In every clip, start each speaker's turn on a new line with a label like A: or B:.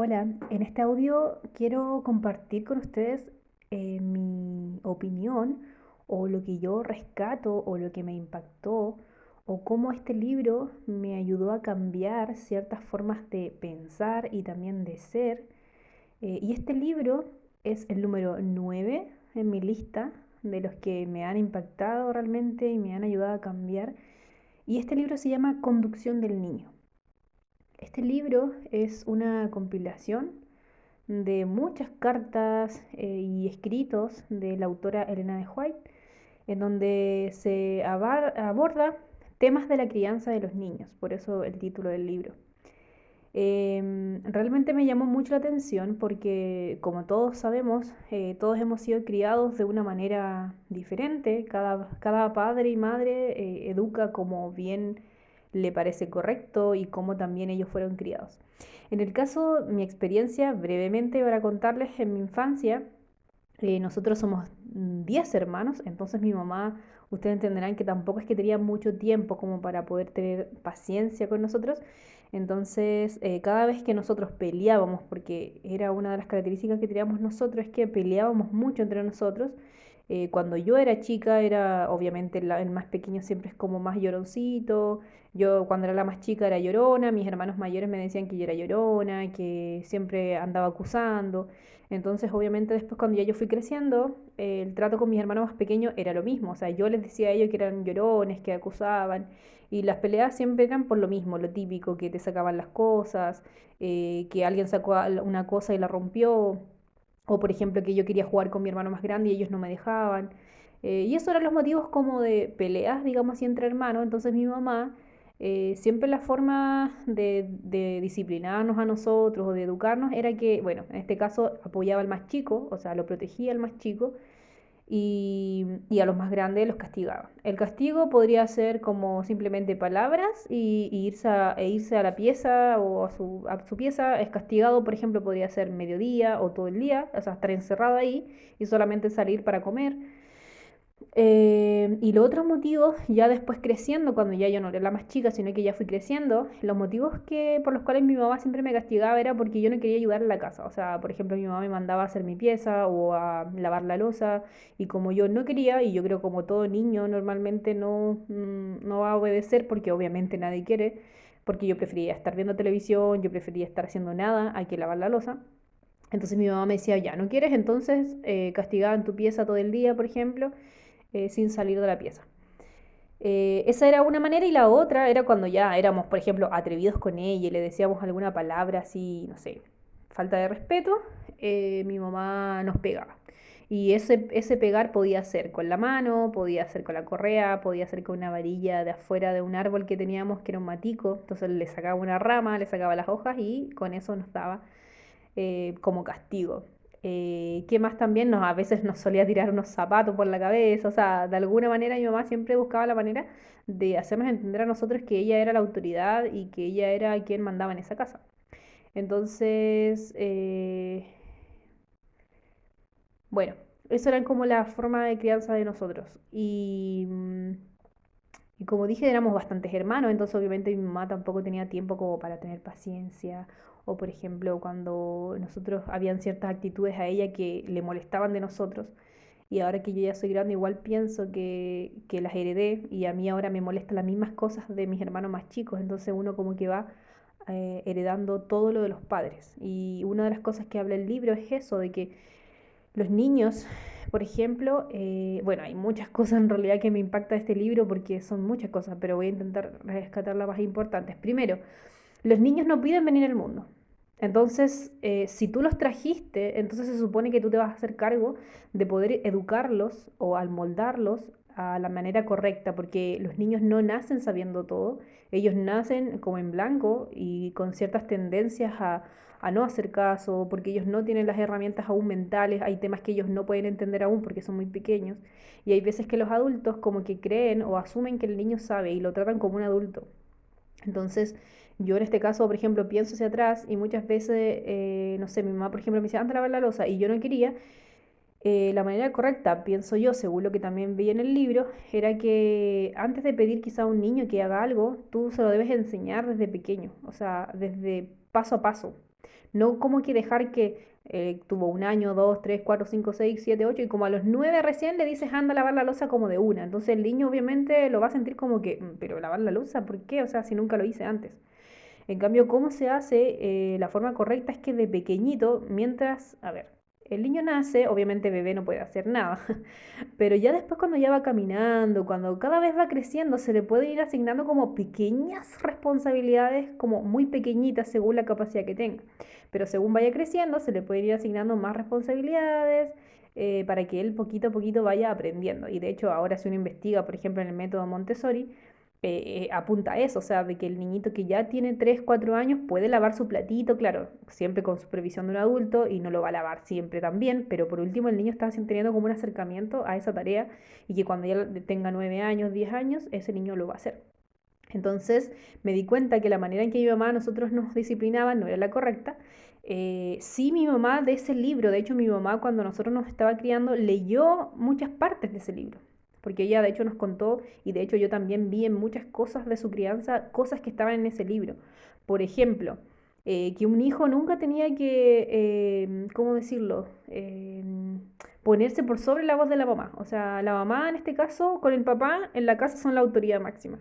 A: Hola, en este audio quiero compartir con ustedes mi opinión o lo que yo rescato o lo que me impactó o cómo este libro me ayudó a cambiar ciertas formas de pensar y también de ser. Y este libro es el número 9 en mi lista de los que me han impactado realmente y me han ayudado a cambiar. Y este libro se llama Conducción del Niño. Este libro es una compilación de muchas cartas y escritos de la autora Elena de White, en donde se aborda temas de la crianza de los niños, por eso el título del libro. Realmente me llamó mucho la atención porque, como todos sabemos, todos hemos sido criados de una manera diferente. Cada padre y madre educa como bien le parece correcto y como también ellos fueron criados. En el caso, mi experiencia, brevemente para contarles, en mi infancia, nosotros somos 10 hermanos, entonces mi mamá, ustedes entenderán que tampoco es que tenía mucho tiempo como para poder tener paciencia con nosotros. Entonces, cada vez que nosotros peleábamos, porque era una de las características que teníamos nosotros, es que peleábamos mucho entre nosotros. Cuando yo era chica, era obviamente el más pequeño siempre es como más lloroncito. Yo cuando era la más chica era llorona, mis hermanos mayores me decían que yo era llorona, que siempre andaba acusando. Entonces, obviamente, después cuando ya yo fui creciendo, el trato con mis hermanos más pequeños era lo mismo. O sea, yo les decía a ellos que eran llorones, que acusaban. Y las peleas siempre eran por lo mismo, lo típico, que te sacaban las cosas, que alguien sacó una cosa y la rompió. O por ejemplo que yo quería jugar con mi hermano más grande y ellos no me dejaban. Y esos eran los motivos como de peleas, digamos así, entre hermanos. Entonces mi mamá, siempre la forma de disciplinarnos a nosotros o de educarnos era que, bueno, en este caso apoyaba al más chico, o sea, lo protegía al más chico y a los más grandes los castigaba. El castigo podría ser como simplemente palabras y irse a la pieza o a su pieza. Es castigado, por ejemplo, podría ser mediodía o todo el día, o sea, estar encerrado ahí y solamente salir para comer. Y los otros motivos, ya después creciendo, cuando ya yo no era la más chica, sino que ya fui creciendo, los motivos por los cuales mi mamá siempre me castigaba era porque yo no quería ayudar en la casa. O sea, por ejemplo, mi mamá me mandaba a hacer mi pieza o a lavar la loza, y como yo no quería, y yo creo como todo niño normalmente no va a obedecer porque obviamente nadie quiere, porque yo prefería estar viendo televisión, yo prefería estar haciendo nada a que lavar la loza. Entonces mi mamá me decía, ya, ¿no quieres? Entonces castigaba en tu pieza todo el día, por ejemplo, sin salir de la pieza. Esa era una manera y la otra era cuando ya éramos, por ejemplo, atrevidos con ella y le decíamos alguna palabra así, no sé, falta de respeto, mi mamá nos pegaba. Y ese pegar podía ser con la mano, podía ser con la correa, podía ser con una varilla de afuera de un árbol que teníamos que era un matico. Entonces le sacaba una rama, le sacaba las hojas y con eso nos daba como castigo. ¿Qué más también? A veces nos solía tirar unos zapatos por la cabeza, o sea, de alguna manera mi mamá siempre buscaba la manera de hacernos entender a nosotros que ella era la autoridad y que ella era quien mandaba en esa casa. Entonces, bueno, eso era como la forma de crianza de nosotros. Y como dije, éramos bastantes hermanos, entonces obviamente mi mamá tampoco tenía tiempo como para tener paciencia. O por ejemplo, cuando nosotros habían ciertas actitudes a ella que le molestaban de nosotros. Y ahora que yo ya soy grande, igual pienso que las heredé y a mí ahora me molestan las mismas cosas de mis hermanos más chicos. Entonces uno como que va heredando todo lo de los padres. Y una de las cosas que habla el libro es eso, de que los niños, por ejemplo, bueno, hay muchas cosas en realidad que me impacta de este libro porque son muchas cosas, pero voy a intentar rescatar las más importantes. Primero, los niños no piden venir al mundo. Entonces, si tú los trajiste, entonces se supone que tú te vas a hacer cargo de poder educarlos o al moldarlos a la manera correcta, porque los niños no nacen sabiendo todo, ellos nacen como en blanco y con ciertas tendencias a no hacer caso, porque ellos no tienen las herramientas aún mentales, hay temas que ellos no pueden entender aún porque son muy pequeños, y hay veces que los adultos como que creen o asumen que el niño sabe y lo tratan como un adulto. Entonces, yo en este caso, por ejemplo, pienso hacia atrás y muchas veces, no sé, mi mamá, por ejemplo, me decía, anda a lavar la loza y yo no quería. La manera correcta, pienso yo, según lo que también vi en el libro, era que antes de pedir quizá a un niño que haga algo, tú se lo debes enseñar desde pequeño, o sea, desde paso a paso. No como que dejar que tuvo un año, dos, tres, cuatro, cinco, seis, siete, ocho, y como a los 9 recién le dices anda a lavar la loza como de una. Entonces el niño obviamente lo va a sentir como que, pero lavar la loza, ¿por qué? O sea, si nunca lo hice antes. En cambio, ¿cómo se hace? La forma correcta es que de pequeñito, mientras, a ver, el niño nace, obviamente bebé no puede hacer nada, pero ya después cuando ya va caminando, cuando cada vez va creciendo, se le puede ir asignando como pequeñas responsabilidades, como muy pequeñitas según la capacidad que tenga. Pero según vaya creciendo, se le puede ir asignando más responsabilidades para que él poquito a poquito vaya aprendiendo. Y de hecho, ahora si uno investiga, por ejemplo, en el método Montessori, apunta a eso, o sea, de que el niñito que ya tiene 3 4 años puede lavar su platito, claro, siempre con supervisión de un adulto y no lo va a lavar siempre también, pero por último el niño está teniendo como un acercamiento a esa tarea y que cuando ya tenga 9 años, 10 años, ese niño lo va a hacer. Entonces me di cuenta que la manera en que mi mamá a nosotros nos disciplinaba no era la correcta. Sí, mi mamá de ese libro, de hecho mi mamá cuando nosotros nos estaba criando leyó muchas partes de ese libro, porque ella de hecho nos contó y de hecho yo también vi en muchas cosas de su crianza cosas que estaban en ese libro. Por ejemplo, que un hijo nunca tenía que, ¿cómo decirlo? Ponerse por sobre la voz de la mamá. O sea, la mamá en este caso con el papá en la casa son la autoridad máxima.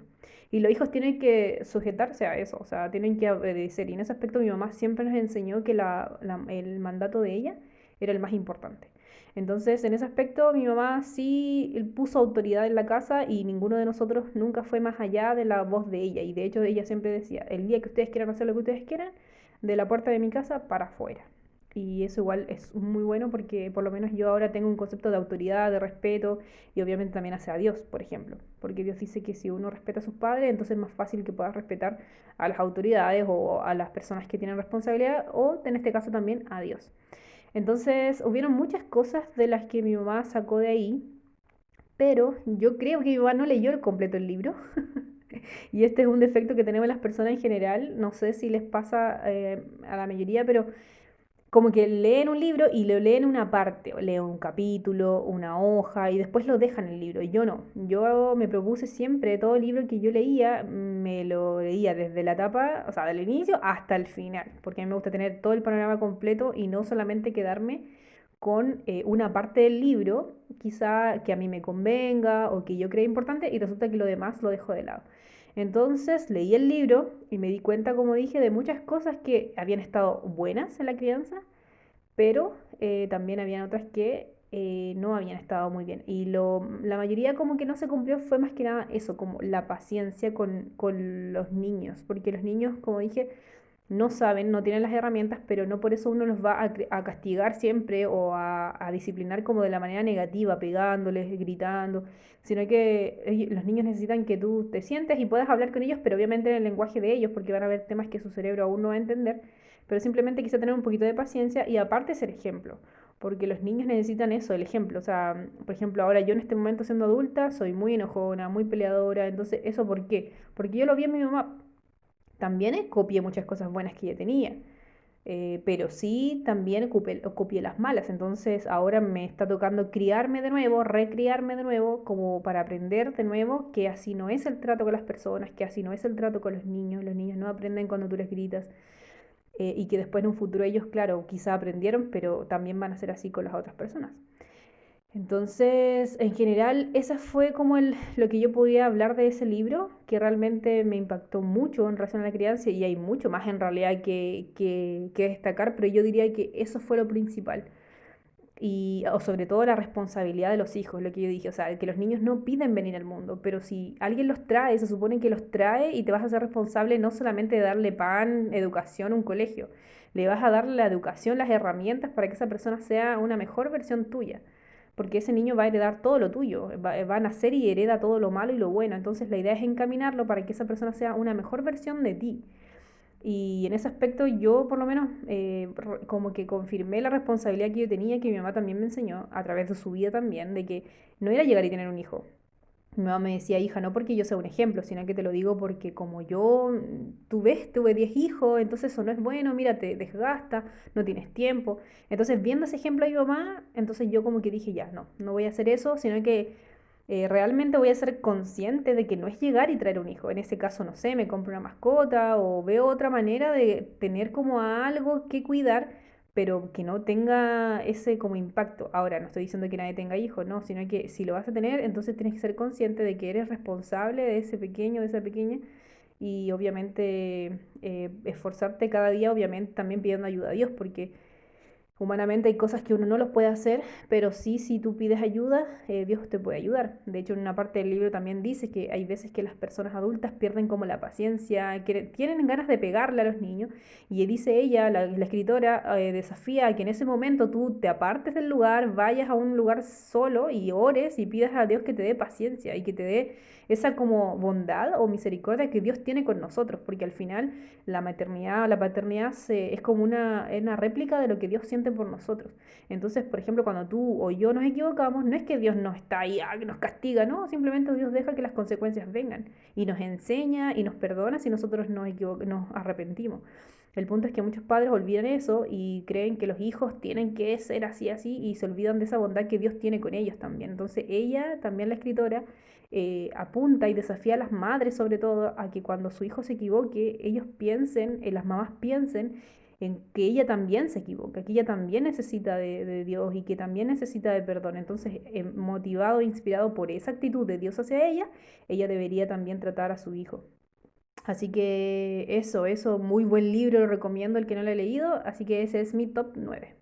A: Y los hijos tienen que sujetarse a eso, o sea, tienen que obedecer. Y en ese aspecto mi mamá siempre nos enseñó que el mandato de ella era el más importante. Entonces, en ese aspecto, mi mamá sí puso autoridad en la casa y ninguno de nosotros nunca fue más allá de la voz de ella. Y de hecho, ella siempre decía, el día que ustedes quieran hacer lo que ustedes quieran, de la puerta de mi casa para afuera. Y eso igual es muy bueno porque por lo menos yo ahora tengo un concepto de autoridad, de respeto y obviamente también hacia Dios, por ejemplo. Porque Dios dice que si uno respeta a sus padres, entonces es más fácil que puedas respetar a las autoridades o a las personas que tienen responsabilidad o en este caso también a Dios. Entonces hubieron muchas cosas de las que mi mamá sacó de ahí, pero yo creo que mi mamá no leyó el completo el libro. Y este es un defecto que tenemos las personas en general. No sé si les pasa a la mayoría, pero como que leen un libro y lo leen una parte, o leen un capítulo, una hoja y después lo dejan el libro. Y yo no, yo me propuse siempre todo el libro que yo leía, me lo leía desde la etapa, o sea, del inicio hasta el final, porque a mí me gusta tener todo el panorama completo y no solamente quedarme con una parte del libro, quizá que a mí me convenga o que yo cree importante y resulta que lo demás lo dejo de lado. Entonces leí el libro y me di cuenta, como dije, de muchas cosas que habían estado buenas en la crianza, pero también habían otras que no habían estado muy bien. Y la mayoría como que no se cumplió fue más que nada eso, como la paciencia con los niños, porque los niños, como dije, no saben, no tienen las herramientas, pero no por eso uno los va a castigar siempre o a disciplinar como de la manera negativa, pegándoles, gritando, sino que los niños necesitan que tú te sientes y puedas hablar con ellos, pero obviamente en el lenguaje de ellos, porque van a haber temas que su cerebro aún no va a entender, pero simplemente quizá tener un poquito de paciencia y aparte ser ejemplo. Porque los niños necesitan eso, el ejemplo. O sea, por ejemplo, ahora yo en este momento siendo adulta soy muy enojona, muy peleadora. Entonces, ¿eso por qué? Porque yo lo vi en mi mamá. También copié muchas cosas buenas que ella tenía, pero sí también copié las malas. Entonces ahora me está tocando criarme de nuevo, recriarme de nuevo, como para aprender de nuevo que así no es el trato con las personas, que así no es el trato con los niños. Los niños no aprenden cuando tú les gritas. Y que después en un futuro ellos, claro, quizá aprendieron, pero también van a ser así con las otras personas. Entonces, en general, esa fue como lo que yo podía hablar de ese libro, que realmente me impactó mucho en relación a la crianza y hay mucho más en realidad que destacar, pero yo diría que eso fue lo principal. Y, o sobre todo la responsabilidad de los hijos, lo que yo dije, o sea, que los niños no piden venir al mundo, pero si alguien los trae, se supone que los trae y te vas a ser responsable no solamente de darle pan, educación, un colegio, le vas a darle la educación, las herramientas para que esa persona sea una mejor versión tuya porque ese niño va a heredar todo lo tuyo, va a nacer y hereda todo lo malo y lo bueno. Entonces la idea es encaminarlo para que esa persona sea una mejor versión de ti. Y en ese aspecto yo por lo menos como que confirmé la responsabilidad que yo tenía, que mi mamá también me enseñó, a través de su vida también, de que no era llegar y tener un hijo. Mi mamá me decía, hija, no porque yo sea un ejemplo, sino que te lo digo porque como yo, tú ves, tuve 10 hijos, entonces eso no es bueno, mira, te desgasta, no tienes tiempo. Entonces, viendo ese ejemplo de mi mamá, entonces yo como que dije, ya, no voy a hacer eso, sino que realmente voy a ser consciente de que no es llegar y traer un hijo. En ese caso, no sé, me compro una mascota o veo otra manera de tener como algo que cuidar, pero que no tenga ese como impacto. Ahora, no estoy diciendo que nadie tenga hijos, no, sino que si lo vas a tener, entonces tienes que ser consciente de que eres responsable de ese pequeño, de esa pequeña, y obviamente esforzarte cada día, obviamente también pidiendo ayuda a Dios, porque humanamente hay cosas que uno no los puede hacer, pero sí, si tú pides ayuda, Dios te puede ayudar. De hecho, en una parte del libro también dice que hay veces que las personas adultas pierden como la paciencia, que tienen ganas de pegarle a los niños, y dice ella, la escritora, desafía a que en ese momento tú te apartes del lugar, vayas a un lugar solo y ores y pidas a Dios que te dé paciencia y que te dé esa como bondad o misericordia que Dios tiene con nosotros, porque al final la maternidad, la paternidad es como una réplica de lo que Dios siente por nosotros. Entonces, por ejemplo, cuando tú o yo nos equivocamos, no es que Dios no está ahí, que nos castiga, no, simplemente Dios deja que las consecuencias vengan y nos enseña y nos perdona si nosotros nos arrepentimos. El punto es que muchos padres olvidan eso y creen que los hijos tienen que ser así, así, y se olvidan de esa bondad que Dios tiene con ellos también. Entonces ella, también la escritora, apunta y desafía a las madres sobre todo a que cuando su hijo se equivoque, ellos piensen, las mamás piensen en que ella también se equivoca, que ella también necesita de Dios y que también necesita de perdón. Entonces, motivado e inspirado por esa actitud de Dios hacia ella debería también tratar a su hijo. Así que eso, muy buen libro, lo recomiendo el que no lo ha leído, así que ese es mi top 9.